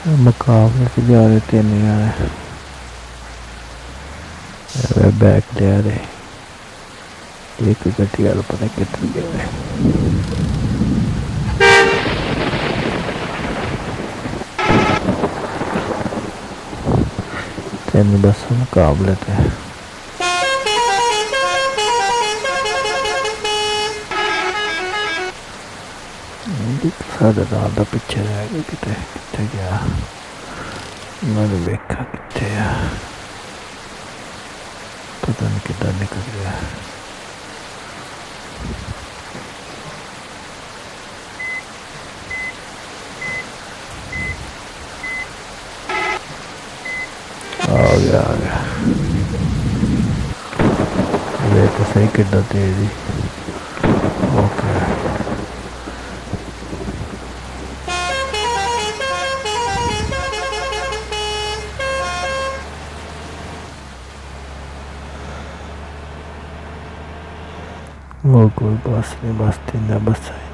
मुकाबले से जा रहे थे नहीं आ रहे बैक ले आ रहे एक गड्डी वाला पता कितने गए तेन बस मुकाबले थे साढ़े रात का पिछे रह गया कितने कितने गया मैंने देखा कितने पता नहीं कितना निकल गया आ गया ये तो सही कितना तेज ही ओके वो कोई बस नहीं बस 3 बस है